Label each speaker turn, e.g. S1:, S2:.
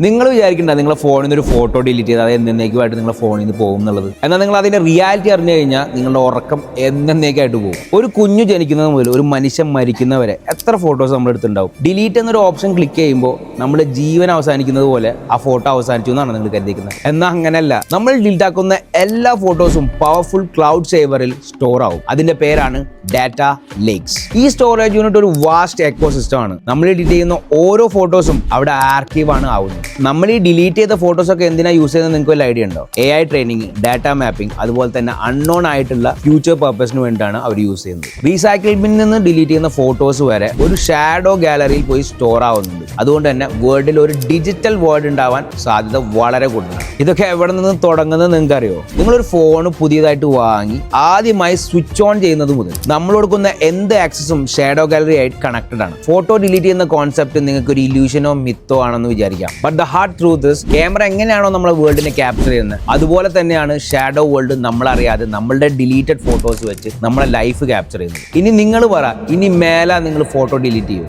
S1: നിങ്ങൾ വിചാരിക്കണ്ട നിങ്ങളുടെ ഫോണിൽ നിന്ന് ഒരു ഫോട്ടോ ഡിലീറ്റ് ചെയ്ത് അത് എന്നേക്കുമായിട്ട് നിങ്ങളുടെ ഫോണിൽ നിന്ന് പോകും എന്നുള്ളത്. എന്നാൽ നിങ്ങൾ അതിന്റെ റിയാലിറ്റി അറിഞ്ഞു കഴിഞ്ഞാൽ നിങ്ങളുടെ ഉറക്കം എന്നേക്കായിട്ട് പോകും. ഒരു കുഞ്ഞു ജനിക്കുന്നത് മുതൽ ഒരു മനുഷ്യൻ മരിക്കുന്നവരെ എത്ര ഫോട്ടോസ് നമ്മൾ എടുത്തിട്ടുണ്ടാവും. ഡിലീറ്റ് എന്നൊരു ഓപ്ഷൻ ക്ലിക്ക് ചെയ്യുമ്പോൾ നമ്മുടെ ജീവൻ അവസാനിക്കുന്നത് പോലെ ആ ഫോട്ടോ അവസാനിച്ചു എന്നാണ് നിങ്ങൾ കരുതിക്കുന്നത്. എന്നാൽ അങ്ങനെയല്ല. നമ്മൾ ഡിലീറ്റ് ആക്കുന്ന എല്ലാ ഫോട്ടോസും പവർഫുൾ ക്ലൗഡ് സേവറിൽ സ്റ്റോർ ആവും. അതിന്റെ പേരാണ് ഡാറ്റ ലേക്സ്. ഈ സ്റ്റോറേജ് യൂണിറ്റ് ഒരു വാസ്റ്റ് എക്കോസിസ്റ്റം ആണ്. നമ്മൾ ഡിലീറ്റ് ചെയ്യുന്ന ഓരോ ഫോട്ടോസും അവിടെ ആർക്കീവ് ആണ് ആവുന്നത്. നമ്മൾ ഈ ഡിലീറ്റ് ചെയ്ത ഫോട്ടോസ് ഒക്കെ എന്തിനാ യൂസ് ചെയ്യുന്നത് നിങ്ങൾക്ക് വല്ല ഐഡിയ ഉണ്ടോ? AI ട്രെയിനിങ്, ഡാറ്റ മാപ്പിംഗ്, അതുപോലെ തന്നെ അൺനോൺ ആയിട്ടുള്ള ഫ്യൂച്ചർ പർപ്പസിന് വേണ്ടിയിട്ടാണ് അവർ യൂസ് ചെയ്യുന്നത്. റീസൈക്കിൾ ബിന്നിൽ നിന്ന് ഡിലീറ്റ് ചെയ്യുന്ന ഫോട്ടോസ് വരെ ഒരു ഷാഡോ ഗാലറിയിൽ പോയി സ്റ്റോർ ആവുന്നുണ്ട്. അതുകൊണ്ട് തന്നെ വേൾഡിൽ ഒരു ഡിജിറ്റൽ വേൾഡ് ഉണ്ടാവാൻ സാധ്യത വളരെ കൂടുതലാണ്. ഇതൊക്കെ എവിടെ നിന്ന് തുടങ്ങുന്നത് നിങ്ങൾക്ക് അറിയോ? നിങ്ങളൊരു ഫോൺ പുതിയതായിട്ട് വാങ്ങി ആദ്യമായി സ്വിച്ച് ഓൺ ചെയ്യുന്നത് മുതൽ നമ്മൾ കൊടുക്കുന്ന എന്ത് ആക്സസും ഷാഡോ ഗാലറി ആയിട്ട് കണക്റ്റഡ് ആണ്. ഫോട്ടോ ഡിലീറ്റ് ചെയ്യുന്ന കോൺസെപ്റ്റ് നിങ്ങൾക്ക് ഒരു ഇല്യൂഷനോ മിത്തോ ആണെന്ന് വിചാരിക്കാം. But the hard truth is camera എങ്ങനെയാണോ നമ്മളെ വേൾഡിനെ ക്യാപ്ചർ ചെയ്യുന്നത് അതുപോലെ തന്നെയാണ് ഷാഡോ വേൾഡ് നമ്മളറിയാതെ നമ്മളുടെ ഡിലീറ്റഡ് ഫോട്ടോസ് വെച്ച് നമ്മളെ ലൈഫ് ക്യാപ്ചർ ചെയ്യുന്നത്. ഇനി നിങ്ങൾ പറ, ഇനി മേലെ നിങ്ങൾ ഫോട്ടോ ഡിലീറ്റ് ചെയ്യും?